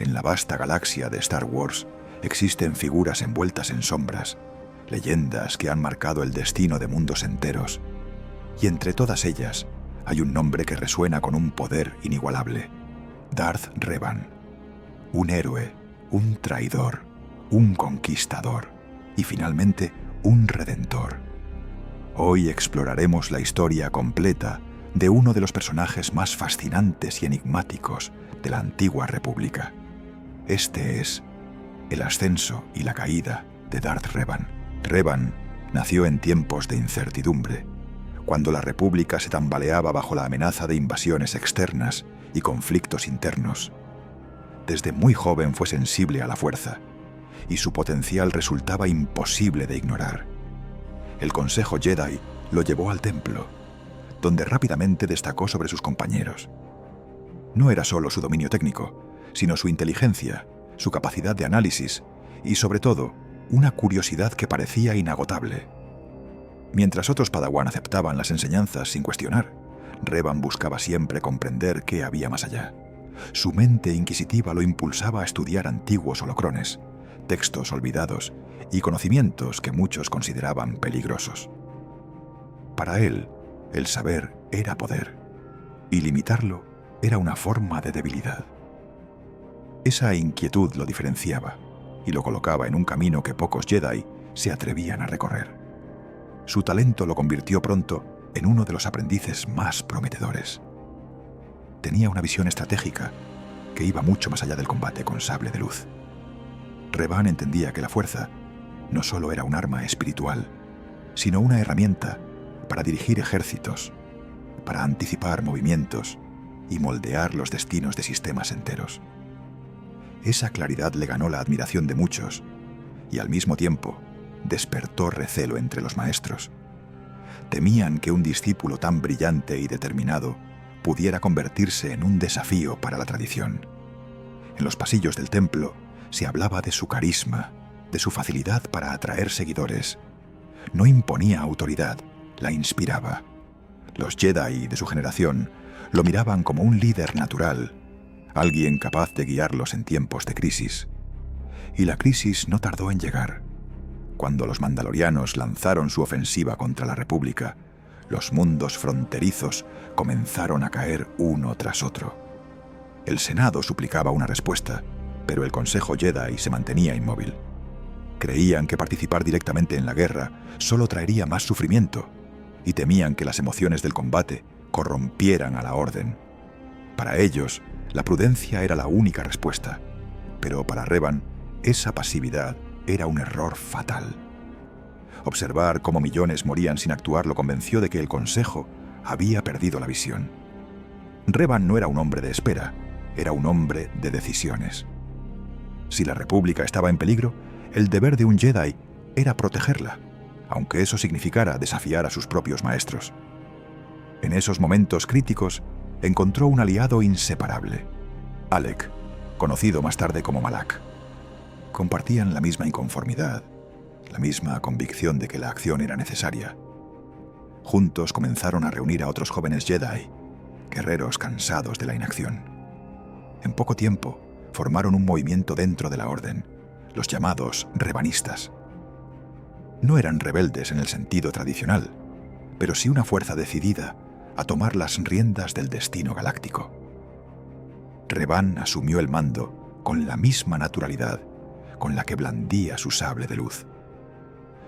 En la vasta galaxia de Star Wars existen figuras envueltas en sombras, leyendas que han marcado el destino de mundos enteros. Y entre todas ellas hay un nombre que resuena con un poder inigualable: Darth Revan. Un héroe, un traidor, un conquistador y finalmente un redentor. Hoy exploraremos la historia completa de uno de los personajes más fascinantes y enigmáticos de la antigua República. Este es el ascenso y la caída de Darth Revan. Revan nació en tiempos de incertidumbre, cuando la República se tambaleaba bajo la amenaza de invasiones externas y conflictos internos. Desde muy joven fue sensible a la fuerza, y su potencial resultaba imposible de ignorar. El Consejo Jedi lo llevó al templo, donde rápidamente destacó sobre sus compañeros. No era solo su dominio técnico, sino su inteligencia, su capacidad de análisis y, sobre todo, una curiosidad que parecía inagotable. Mientras otros Padawan aceptaban las enseñanzas sin cuestionar, Revan buscaba siempre comprender qué había más allá. Su mente inquisitiva lo impulsaba a estudiar antiguos holocrones, textos olvidados y conocimientos que muchos consideraban peligrosos. Para él, el saber era poder, y limitarlo era una forma de debilidad. Esa inquietud lo diferenciaba y lo colocaba en un camino que pocos Jedi se atrevían a recorrer. Su talento lo convirtió pronto en uno de los aprendices más prometedores. Tenía una visión estratégica que iba mucho más allá del combate con sable de luz. Revan entendía que la fuerza no solo era un arma espiritual, sino una herramienta para dirigir ejércitos, para anticipar movimientos y moldear los destinos de sistemas enteros. Esa claridad le ganó la admiración de muchos y al mismo tiempo despertó recelo entre los maestros. Temían que un discípulo tan brillante y determinado pudiera convertirse en un desafío para la tradición. En los pasillos del templo se hablaba de su carisma, de su facilidad para atraer seguidores. No imponía autoridad, la inspiraba. Los Jedi de su generación lo miraban como un líder natural, alguien capaz de guiarlos en tiempos de crisis. Y la crisis no tardó en llegar. Cuando los mandalorianos lanzaron su ofensiva contra la República, los mundos fronterizos comenzaron a caer uno tras otro. El Senado suplicaba una respuesta, pero el Consejo Jedi se mantenía inmóvil. Creían que participar directamente en la guerra solo traería más sufrimiento, y temían que las emociones del combate corrompieran a la orden. Para ellos, la prudencia era la única respuesta, pero para Revan, esa pasividad era un error fatal. Observar cómo millones morían sin actuar lo convenció de que el Consejo había perdido la visión. Revan no era un hombre de espera, era un hombre de decisiones. Si la República estaba en peligro, el deber de un Jedi era protegerla, aunque eso significara desafiar a sus propios maestros. En esos momentos críticos, encontró un aliado inseparable: Alec, conocido más tarde como Malak. Compartían la misma inconformidad, la misma convicción de que la acción era necesaria. Juntos comenzaron a reunir a otros jóvenes Jedi, guerreros cansados de la inacción. En poco tiempo, formaron un movimiento dentro de la Orden, los llamados Revanistas. No eran rebeldes en el sentido tradicional, pero sí una fuerza decidida a tomar las riendas del destino galáctico. Revan asumió el mando con la misma naturalidad con la que blandía su sable de luz.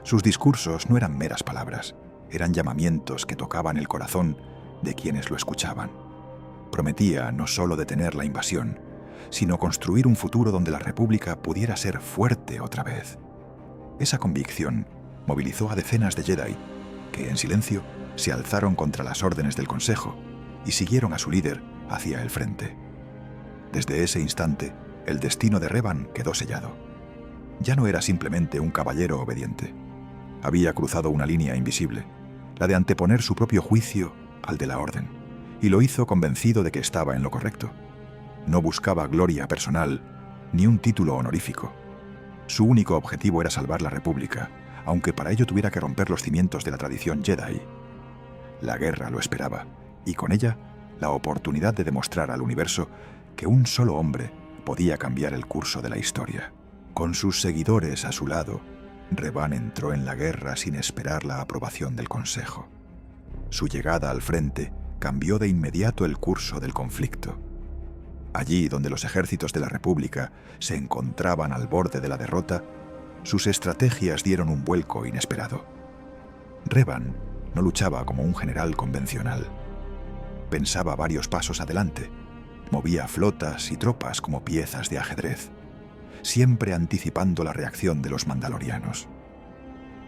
Sus discursos no eran meras palabras, eran llamamientos que tocaban el corazón de quienes lo escuchaban. Prometía no solo detener la invasión, sino construir un futuro donde la República pudiera ser fuerte otra vez. Esa convicción movilizó a decenas de Jedi, que en silencio se alzaron contra las órdenes del Consejo y siguieron a su líder hacia el frente. Desde ese instante, el destino de Revan quedó sellado. Ya no era simplemente un caballero obediente. Había cruzado una línea invisible, la de anteponer su propio juicio al de la Orden, y lo hizo convencido de que estaba en lo correcto. No buscaba gloria personal ni un título honorífico. Su único objetivo era salvar la República, aunque para ello tuviera que romper los cimientos de la tradición Jedi. La guerra lo esperaba, y con ella la oportunidad de demostrar al universo que un solo hombre podía cambiar el curso de la historia. Con sus seguidores a su lado, Revan entró en la guerra sin esperar la aprobación del Consejo. Su llegada al frente cambió de inmediato el curso del conflicto. Allí donde los ejércitos de la República se encontraban al borde de la derrota, sus estrategias dieron un vuelco inesperado. Revan no luchaba como un general convencional. Pensaba varios pasos adelante, movía flotas y tropas como piezas de ajedrez, siempre anticipando la reacción de los mandalorianos.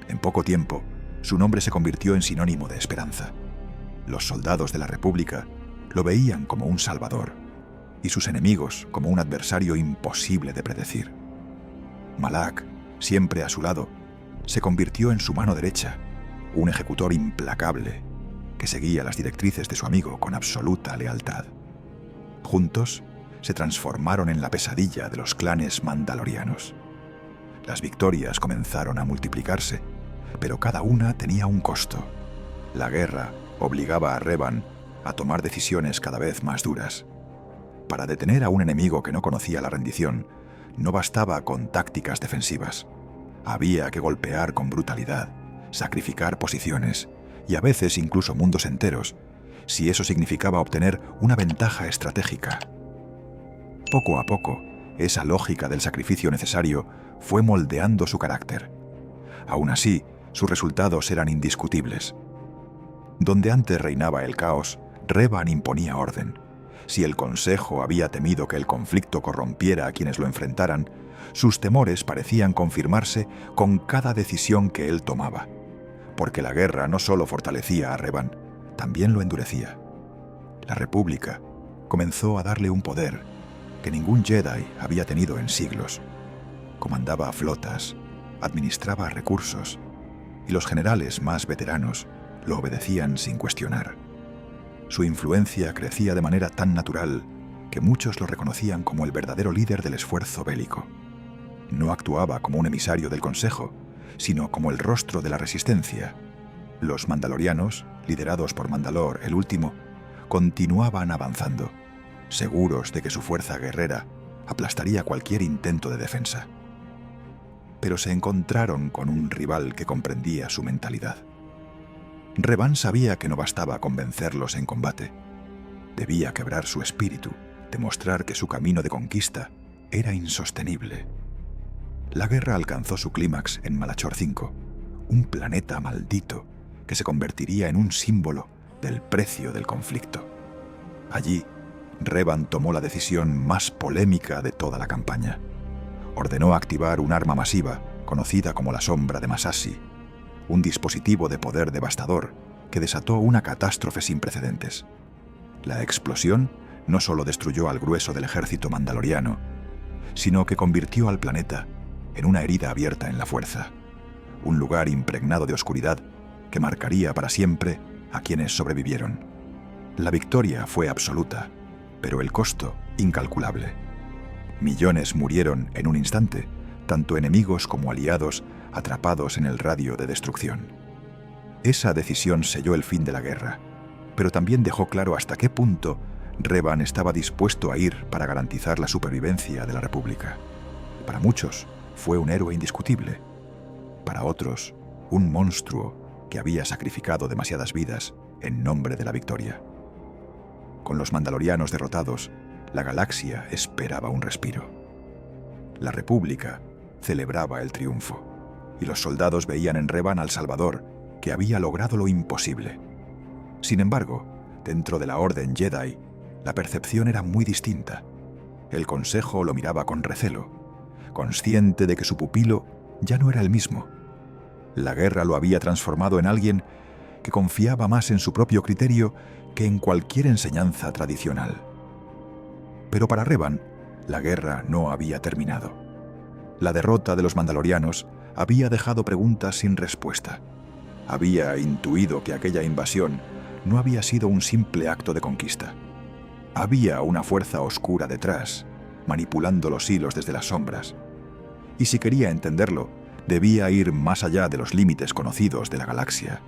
En poco tiempo, su nombre se convirtió en sinónimo de esperanza. Los soldados de la República lo veían como un salvador y sus enemigos como un adversario imposible de predecir. Malak, siempre a su lado, se convirtió en su mano derecha, un ejecutor implacable que seguía las directrices de su amigo con absoluta lealtad. Juntos se transformaron en la pesadilla de los clanes mandalorianos. Las victorias comenzaron a multiplicarse, pero cada una tenía un costo. La guerra obligaba a Revan a tomar decisiones cada vez más duras. Para detener a un enemigo que no conocía la rendición, no bastaba con tácticas defensivas. Había que golpear con brutalidad, sacrificar posiciones y a veces incluso mundos enteros, si eso significaba obtener una ventaja estratégica. Poco a poco, esa lógica del sacrificio necesario fue moldeando su carácter. Aún así, sus resultados eran indiscutibles. Donde antes reinaba el caos, Revan imponía orden. Si el Consejo había temido que el conflicto corrompiera a quienes lo enfrentaran, sus temores parecían confirmarse con cada decisión que él tomaba. Porque la guerra no solo fortalecía a Revan, también lo endurecía. La República comenzó a darle un poder que ningún Jedi había tenido en siglos. Comandaba flotas, administraba recursos, y los generales más veteranos lo obedecían sin cuestionar. Su influencia crecía de manera tan natural que muchos lo reconocían como el verdadero líder del esfuerzo bélico. No actuaba como un emisario del Consejo, sino como el rostro de la resistencia. Los mandalorianos, liderados por Mandalor el Último, continuaban avanzando, seguros de que su fuerza guerrera aplastaría cualquier intento de defensa. Pero se encontraron con un rival que comprendía su mentalidad. Revan sabía que no bastaba con vencerlos en combate. Debía quebrar su espíritu, demostrar que su camino de conquista era insostenible. La guerra alcanzó su clímax en Malachor V, un planeta maldito que se convertiría en un símbolo del precio del conflicto. Allí, Revan tomó la decisión más polémica de toda la campaña. Ordenó activar un arma masiva conocida como la Sombra de Masashi, un dispositivo de poder devastador que desató una catástrofe sin precedentes. La explosión no solo destruyó al grueso del ejército mandaloriano, sino que convirtió al planeta en una herida abierta en la fuerza, un lugar impregnado de oscuridad que marcaría para siempre a quienes sobrevivieron. La victoria fue absoluta, pero el costo incalculable. Millones murieron en un instante, tanto enemigos como aliados atrapados en el radio de destrucción. Esa decisión selló el fin de la guerra, pero también dejó claro hasta qué punto Revan estaba dispuesto a ir para garantizar la supervivencia de la República. Para muchos fue un héroe indiscutible, para otros un monstruo que había sacrificado demasiadas vidas en nombre de la victoria. Con los mandalorianos derrotados, la galaxia esperaba un respiro. La República celebraba el triunfo, y los soldados veían en Revan al Salvador, que había logrado lo imposible. Sin embargo, dentro de la Orden Jedi, la percepción era muy distinta. El Consejo lo miraba con recelo, consciente de que su pupilo ya no era el mismo. La guerra lo había transformado en alguien que confiaba más en su propio criterio que en cualquier enseñanza tradicional. Pero para Revan, la guerra no había terminado. La derrota de los mandalorianos había dejado preguntas sin respuesta. Había intuido que aquella invasión no había sido un simple acto de conquista. Había una fuerza oscura detrás, manipulando los hilos desde las sombras. Y si quería entenderlo, debía ir más allá de los límites conocidos de la galaxia.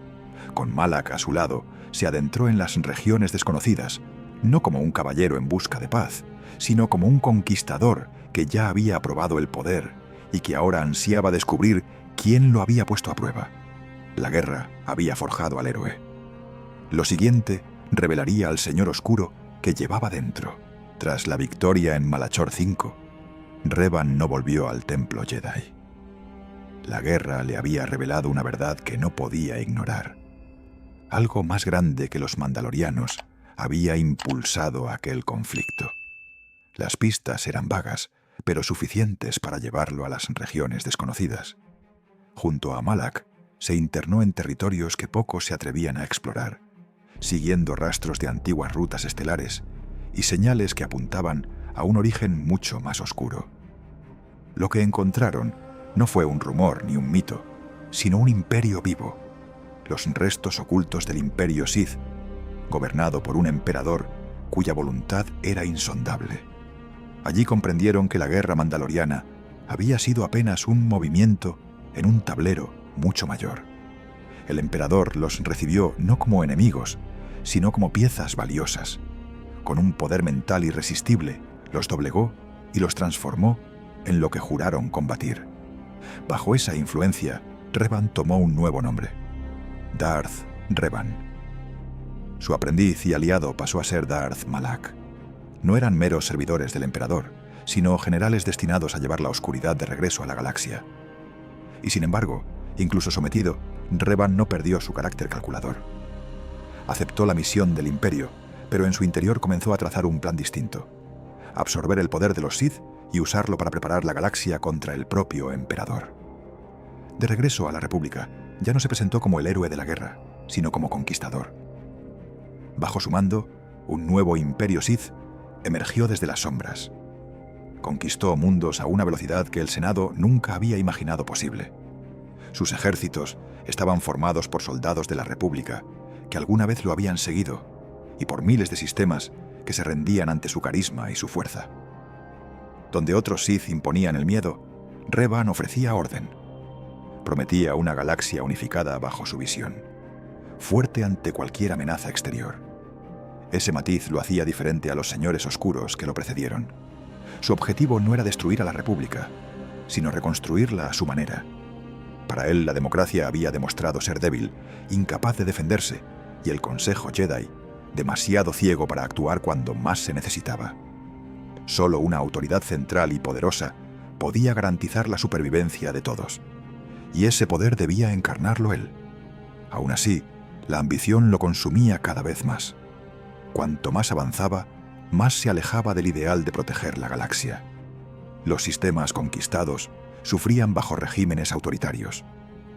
Con Malak a su lado, se adentró en las regiones desconocidas, no como un caballero en busca de paz, sino como un conquistador que ya había probado el poder y que ahora ansiaba descubrir quién lo había puesto a prueba. La guerra había forjado al héroe. Lo siguiente revelaría al Señor Oscuro que llevaba dentro. Tras la victoria en Malachor V, Revan no volvió al templo Jedi. La guerra le había revelado una verdad que no podía ignorar. Algo más grande que los mandalorianos había impulsado aquel conflicto. Las pistas eran vagas, pero suficientes para llevarlo a las regiones desconocidas. Junto a Malak, se internó en territorios que pocos se atrevían a explorar, siguiendo rastros de antiguas rutas estelares y señales que apuntaban a un origen mucho más oscuro. Lo que encontraron no fue un rumor ni un mito, sino un imperio vivo, los restos ocultos del imperio Sith, gobernado por un emperador cuya voluntad era insondable. Allí comprendieron que la guerra mandaloriana había sido apenas un movimiento en un tablero mucho mayor. El emperador los recibió no como enemigos, sino como piezas valiosas. Con un poder mental irresistible, los doblegó y los transformó en lo que juraron combatir. Bajo esa influencia, Revan tomó un nuevo nombre: Darth Revan. Su aprendiz y aliado pasó a ser Darth Malak. No eran meros servidores del emperador, sino generales destinados a llevar la oscuridad de regreso a la galaxia. Y sin embargo, incluso sometido, Revan no perdió su carácter calculador. Aceptó la misión del imperio, pero en su interior comenzó a trazar un plan distinto: absorber el poder de los Sith y usarlo para preparar la galaxia contra el propio emperador. De regreso a la República, ya no se presentó como el héroe de la guerra, sino como conquistador. Bajo su mando, un nuevo imperio Sith emergió desde las sombras. Conquistó mundos a una velocidad que el Senado nunca había imaginado posible. Sus ejércitos estaban formados por soldados de la República, que alguna vez lo habían seguido, y por miles de sistemas que se rendían ante su carisma y su fuerza. Donde otros Sith imponían el miedo, Revan ofrecía orden. Prometía una galaxia unificada bajo su visión, fuerte ante cualquier amenaza exterior. Ese matiz lo hacía diferente a los señores oscuros que lo precedieron. Su objetivo no era destruir a la República, sino reconstruirla a su manera. Para él, la democracia había demostrado ser débil, incapaz de defenderse, y el Consejo Jedi, demasiado ciego para actuar cuando más se necesitaba. Solo una autoridad central y poderosa podía garantizar la supervivencia de todos, y ese poder debía encarnarlo él. Aún así, la ambición lo consumía cada vez más. Cuanto más avanzaba, más se alejaba del ideal de proteger la galaxia. Los sistemas conquistados sufrían bajo regímenes autoritarios.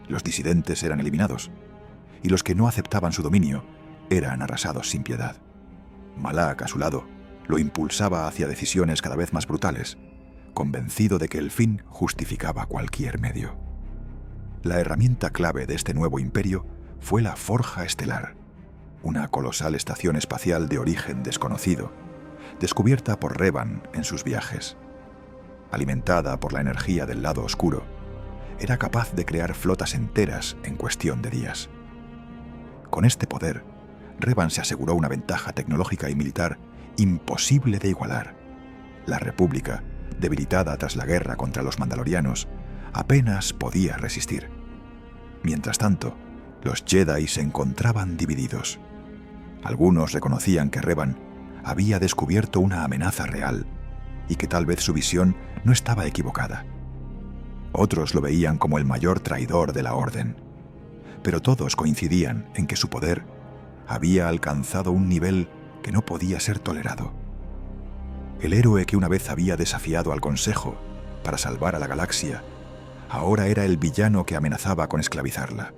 Los disidentes eran eliminados, y los que no aceptaban su dominio eran arrasados sin piedad. Malak, a su lado, lo impulsaba hacia decisiones cada vez más brutales, convencido de que el fin justificaba cualquier medio. La herramienta clave de este nuevo imperio fue la Forja Estelar, una colosal estación espacial de origen desconocido, descubierta por Revan en sus viajes. Alimentada por la energía del lado oscuro, era capaz de crear flotas enteras en cuestión de días. Con este poder, Revan se aseguró una ventaja tecnológica y militar imposible de igualar. La República, debilitada tras la guerra contra los mandalorianos, apenas podía resistir. Mientras tanto, los Jedi se encontraban divididos. Algunos reconocían que Revan había descubierto una amenaza real y que tal vez su visión no estaba equivocada. Otros lo veían como el mayor traidor de la Orden. Pero todos coincidían en que su poder había alcanzado un nivel que no podía ser tolerado. El héroe que una vez había desafiado al Consejo para salvar a la galaxia, ahora era el villano que amenazaba con esclavizarla.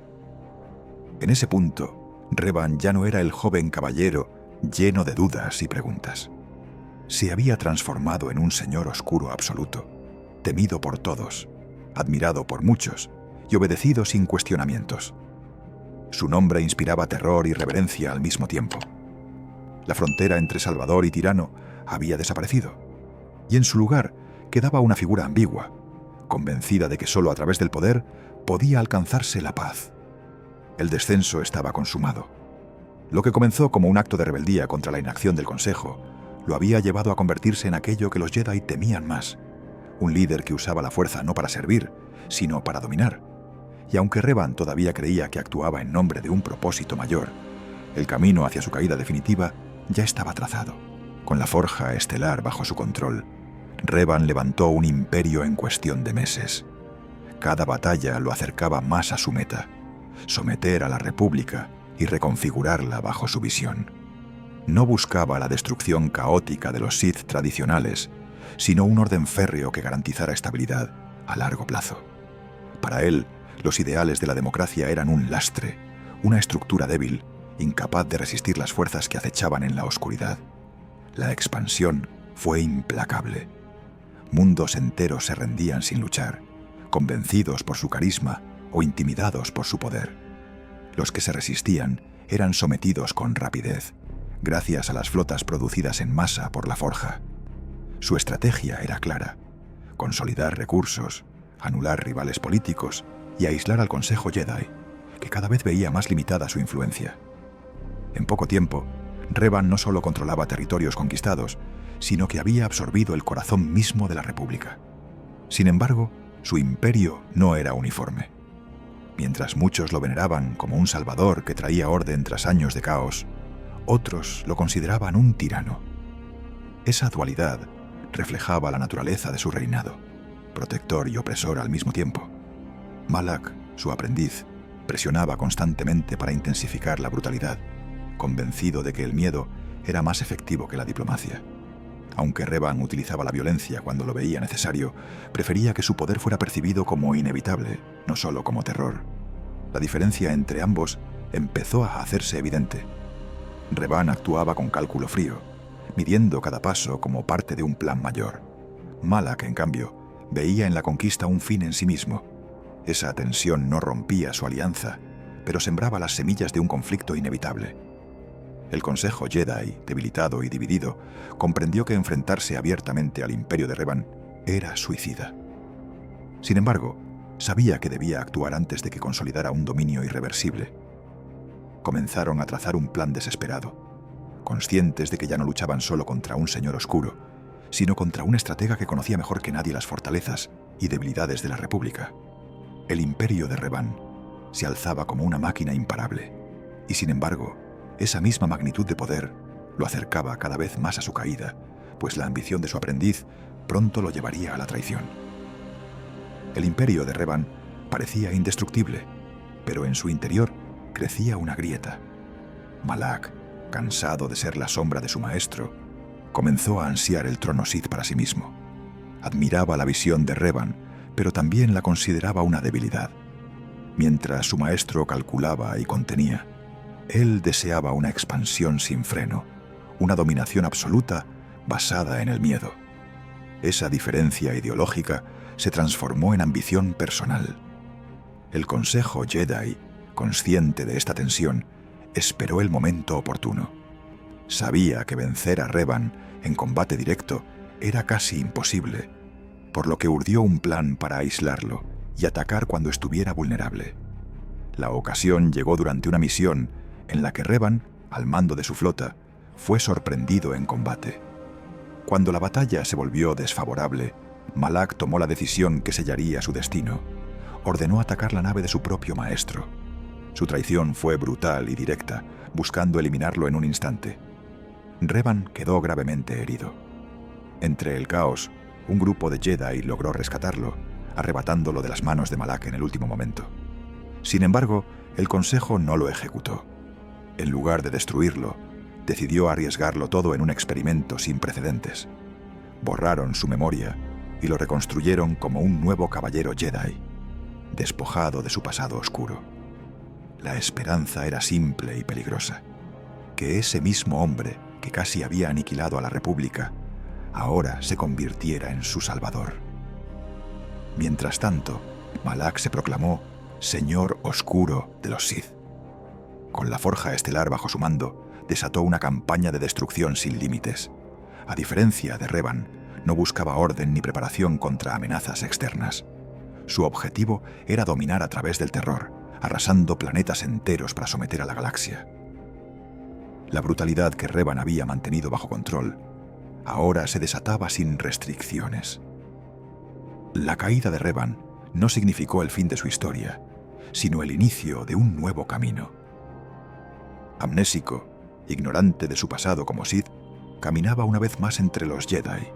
En ese punto, Revan ya no era el joven caballero lleno de dudas y preguntas. Se había transformado en un señor oscuro absoluto, temido por todos, admirado por muchos y obedecido sin cuestionamientos. Su nombre inspiraba terror y reverencia al mismo tiempo. La frontera entre salvador y tirano había desaparecido, y en su lugar quedaba una figura ambigua, convencida de que solo a través del poder podía alcanzarse la paz. El descenso estaba consumado. Lo que comenzó como un acto de rebeldía contra la inacción del Consejo lo había llevado a convertirse en aquello que los Jedi temían más: un líder que usaba la fuerza no para servir, sino para dominar. Y aunque Revan todavía creía que actuaba en nombre de un propósito mayor, el camino hacia su caída definitiva ya estaba trazado. Con la forja estelar bajo su control, Revan levantó un imperio en cuestión de meses. Cada batalla lo acercaba más a su meta: someter a la República y reconfigurarla bajo su visión. No buscaba la destrucción caótica de los Sith tradicionales, sino un orden férreo que garantizara estabilidad a largo plazo. Para él, los ideales de la democracia eran un lastre, una estructura débil, incapaz de resistir las fuerzas que acechaban en la oscuridad. La expansión fue implacable. Mundos enteros se rendían sin luchar, convencidos por su carisma o intimidados por su poder. Los que se resistían eran sometidos con rapidez, gracias a las flotas producidas en masa por la forja. Su estrategia era clara: consolidar recursos, anular rivales políticos y aislar al Consejo Jedi, que cada vez veía más limitada su influencia. En poco tiempo, Revan no solo controlaba territorios conquistados, sino que había absorbido el corazón mismo de la República. Sin embargo, su imperio no era uniforme. Mientras muchos lo veneraban como un salvador que traía orden tras años de caos, otros lo consideraban un tirano. Esa dualidad reflejaba la naturaleza de su reinado, protector y opresor al mismo tiempo. Malak, su aprendiz, presionaba constantemente para intensificar la brutalidad, convencido de que el miedo era más efectivo que la diplomacia. Aunque Revan utilizaba la violencia cuando lo veía necesario, prefería que su poder fuera percibido como inevitable, no solo como terror. La diferencia entre ambos empezó a hacerse evidente. Revan actuaba con cálculo frío, midiendo cada paso como parte de un plan mayor. Malak, en cambio, veía en la conquista un fin en sí mismo. Esa tensión no rompía su alianza, pero sembraba las semillas de un conflicto inevitable. El Consejo Jedi, debilitado y dividido, comprendió que enfrentarse abiertamente al imperio de Revan era suicida. Sin embargo, sabía que debía actuar antes de que consolidara un dominio irreversible. Comenzaron a trazar un plan desesperado, conscientes de que ya no luchaban solo contra un señor oscuro, sino contra un estratega que conocía mejor que nadie las fortalezas y debilidades de la República. El imperio de Revan se alzaba como una máquina imparable, y sin embargo, esa misma magnitud de poder lo acercaba cada vez más a su caída, pues la ambición de su aprendiz pronto lo llevaría a la traición. El imperio de Revan parecía indestructible, pero en su interior crecía una grieta. Malak, cansado de ser la sombra de su maestro, comenzó a ansiar el trono Sith para sí mismo. Admiraba la visión de Revan, pero también la consideraba una debilidad. Mientras su maestro calculaba y contenía, él deseaba una expansión sin freno, una dominación absoluta basada en el miedo. Esa diferencia ideológica se transformó en ambición personal. El Consejo Jedi, consciente de esta tensión, esperó el momento oportuno. Sabía que vencer a Revan en combate directo era casi imposible, por lo que urdió un plan para aislarlo y atacar cuando estuviera vulnerable. La ocasión llegó durante una misión en la que Revan, al mando de su flota, fue sorprendido en combate. Cuando la batalla se volvió desfavorable, Malak tomó la decisión que sellaría su destino. Ordenó atacar la nave de su propio maestro. Su traición fue brutal y directa, buscando eliminarlo en un instante. Revan quedó gravemente herido. Entre el caos, un grupo de Jedi logró rescatarlo, arrebatándolo de las manos de Malak en el último momento. Sin embargo, el Consejo no lo ejecutó. En lugar de destruirlo, decidió arriesgarlo todo en un experimento sin precedentes. Borraron su memoria y lo reconstruyeron como un nuevo caballero Jedi, despojado de su pasado oscuro. La esperanza era simple y peligrosa: que ese mismo hombre que casi había aniquilado a la República ahora se convirtiera en su salvador. Mientras tanto, Malak se proclamó Señor Oscuro de los Sith. Con la forja estelar bajo su mando, desató una campaña de destrucción sin límites. A diferencia de Revan, no buscaba orden ni preparación contra amenazas externas. Su objetivo era dominar a través del terror, arrasando planetas enteros para someter a la galaxia. La brutalidad que Revan había mantenido bajo control ahora se desataba sin restricciones. La caída de Revan no significó el fin de su historia, sino el inicio de un nuevo camino. Amnésico, ignorante de su pasado como Sith, caminaba una vez más entre los Jedi.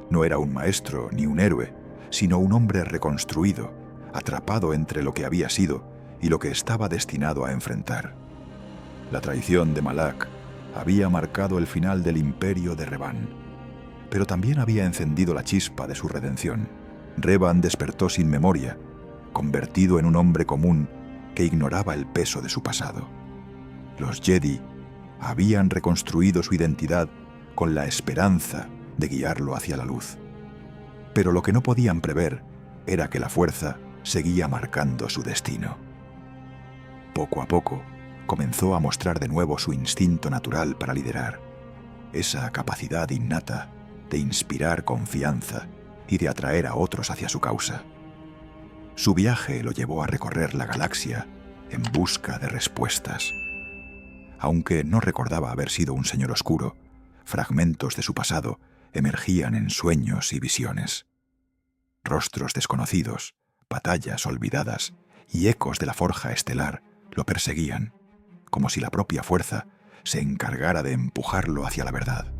No era un maestro ni un héroe, sino un hombre reconstruido, atrapado entre lo que había sido y lo que estaba destinado a enfrentar. La traición de Malak había marcado el final del imperio de Revan, pero también había encendido la chispa de su redención. Revan despertó sin memoria, convertido en un hombre común que ignoraba el peso de su pasado. Los Jedi habían reconstruido su identidad con la esperanza de guiarlo hacia la luz. Pero lo que no podían prever era que la fuerza seguía marcando su destino. Poco a poco, comenzó a mostrar de nuevo su instinto natural para liderar, esa capacidad innata de inspirar confianza y de atraer a otros hacia su causa. Su viaje lo llevó a recorrer la galaxia en busca de respuestas. Aunque no recordaba haber sido un señor oscuro, fragmentos de su pasado emergían en sueños y visiones. Rostros desconocidos, batallas olvidadas y ecos de la forja estelar lo perseguían, como si la propia fuerza se encargara de empujarlo hacia la verdad.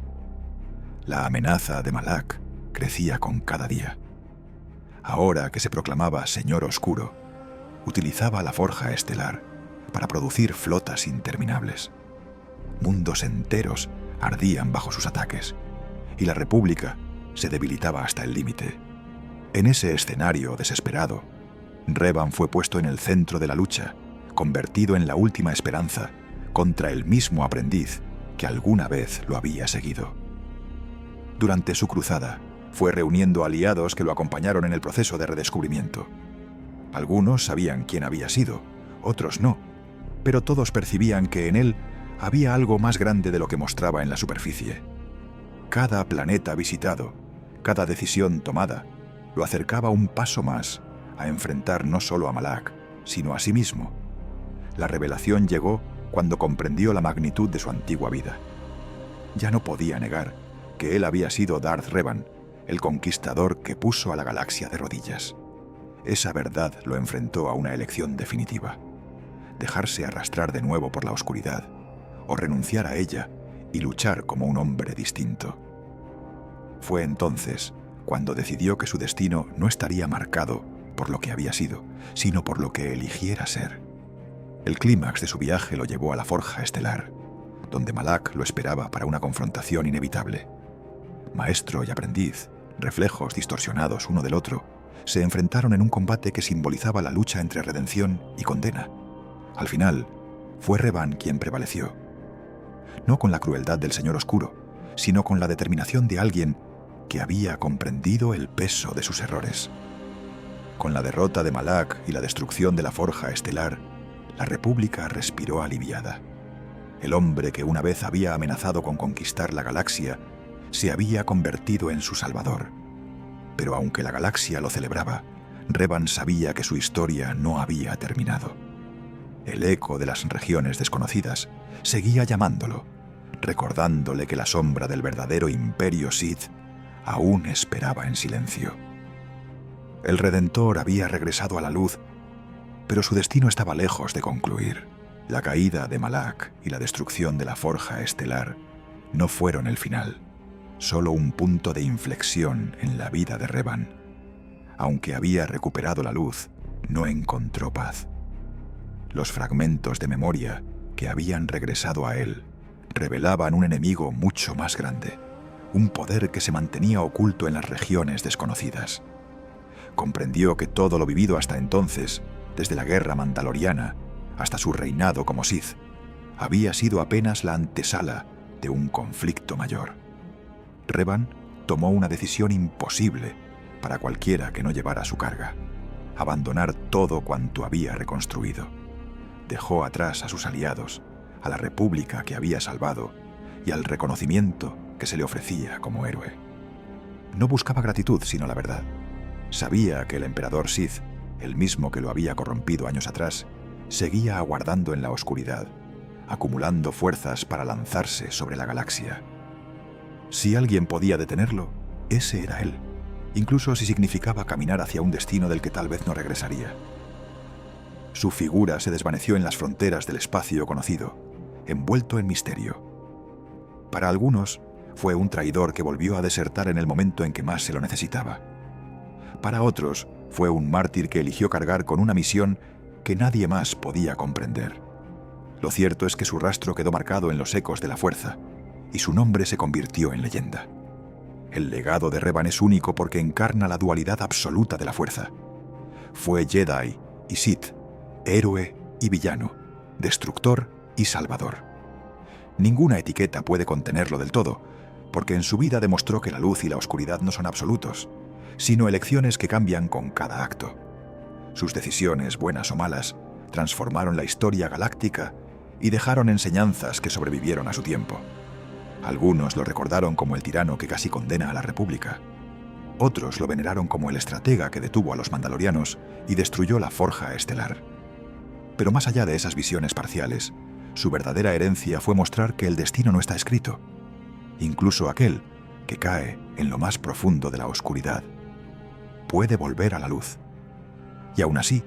La amenaza de Malak crecía con cada día. Ahora que se proclamaba Señor Oscuro, utilizaba la forja estelar para producir flotas interminables. Mundos enteros ardían bajo sus ataques, y la República se debilitaba hasta el límite. En ese escenario desesperado, Revan fue puesto en el centro de la lucha, convertido en la última esperanza contra el mismo aprendiz que alguna vez lo había seguido. Durante su cruzada, fue reuniendo aliados que lo acompañaron en el proceso de redescubrimiento. Algunos sabían quién había sido, otros no, pero todos percibían que en él había algo más grande de lo que mostraba en la superficie. Cada planeta visitado, cada decisión tomada, lo acercaba un paso más a enfrentar no solo a Malak, sino a sí mismo. La revelación llegó cuando comprendió la magnitud de su antigua vida. Ya no podía negar que él había sido Darth Revan, el conquistador que puso a la galaxia de rodillas. Esa verdad lo enfrentó a una elección definitiva: dejarse arrastrar de nuevo por la oscuridad, o renunciar a ella y luchar como un hombre distinto. Fue entonces cuando decidió que su destino no estaría marcado por lo que había sido, sino por lo que eligiera ser. El clímax de su viaje lo llevó a la Forja Estelar, donde Malak lo esperaba para una confrontación inevitable. Maestro y aprendiz, reflejos distorsionados uno del otro, se enfrentaron en un combate que simbolizaba la lucha entre redención y condena. Al final, fue Revan quien prevaleció. No con la crueldad del Señor Oscuro, sino con la determinación de alguien que había comprendido el peso de sus errores. Con la derrota de Malak y la destrucción de la Forja Estelar, la República respiró aliviada. El hombre que una vez había amenazado con conquistar la galaxia se había convertido en su salvador. Pero aunque la galaxia lo celebraba, Revan sabía que su historia no había terminado. El eco de las regiones desconocidas seguía llamándolo, recordándole que la sombra del verdadero imperio Sith aún esperaba en silencio. El Redentor había regresado a la luz, pero su destino estaba lejos de concluir. La caída de Malak y la destrucción de la Forja Estelar no fueron el final, solo un punto de inflexión en la vida de Revan. Aunque había recuperado la luz, no encontró paz. Los fragmentos de memoria que habían regresado a él revelaban un enemigo mucho más grande, un poder que se mantenía oculto en las regiones desconocidas. Comprendió que todo lo vivido hasta entonces, desde la guerra mandaloriana hasta su reinado como Sith, había sido apenas la antesala de un conflicto mayor. Revan tomó una decisión imposible para cualquiera que no llevara su carga: abandonar todo cuanto había reconstruido. Dejó atrás a sus aliados, a la República que había salvado y al reconocimiento que se le ofrecía como héroe. No buscaba gratitud, sino la verdad. Sabía que el emperador Sith, el mismo que lo había corrompido años atrás, seguía aguardando en la oscuridad, acumulando fuerzas para lanzarse sobre la galaxia. Si alguien podía detenerlo, ese era él, incluso si significaba caminar hacia un destino del que tal vez no regresaría. Su figura se desvaneció en las fronteras del espacio conocido, envuelto en misterio. Para algunos, fue un traidor que volvió a desertar en el momento en que más se lo necesitaba. Para otros, fue un mártir que eligió cargar con una misión que nadie más podía comprender. Lo cierto es que su rastro quedó marcado en los ecos de la fuerza, y su nombre se convirtió en leyenda. El legado de Revan es único porque encarna la dualidad absoluta de la fuerza. Fue Jedi y Sith, héroe y villano, destructor y salvador. Ninguna etiqueta puede contenerlo del todo, porque en su vida demostró que la luz y la oscuridad no son absolutos, sino elecciones que cambian con cada acto. Sus decisiones, buenas o malas, transformaron la historia galáctica y dejaron enseñanzas que sobrevivieron a su tiempo. Algunos lo recordaron como el tirano que casi condena a la República. Otros lo veneraron como el estratega que detuvo a los mandalorianos y destruyó la Forja Estelar. Pero más allá de esas visiones parciales, su verdadera herencia fue mostrar que el destino no está escrito, incluso aquel que cae en lo más profundo de la oscuridad puede volver a la luz, y aún así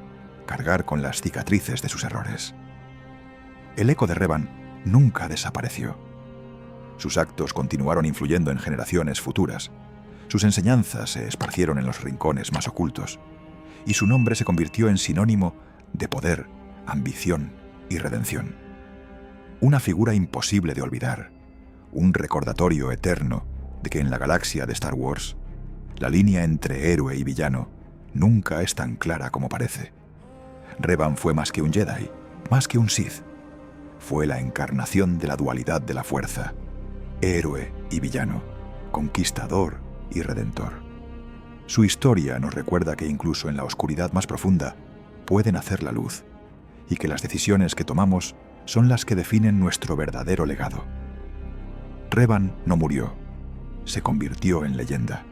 cargar con las cicatrices de sus errores. El eco de Revan nunca desapareció. Sus actos continuaron influyendo en generaciones futuras, sus enseñanzas se esparcieron en los rincones más ocultos, y su nombre se convirtió en sinónimo de poder, ambición y redención. Una figura imposible de olvidar, un recordatorio eterno de que en la galaxia de Star Wars, la línea entre héroe y villano nunca es tan clara como parece. Revan fue más que un Jedi, más que un Sith. Fue la encarnación de la dualidad de la fuerza, héroe y villano, conquistador y redentor. Su historia nos recuerda que incluso en la oscuridad más profunda puede nacer la luz, y que las decisiones que tomamos son las que definen nuestro verdadero legado. Revan no murió, se convirtió en leyenda.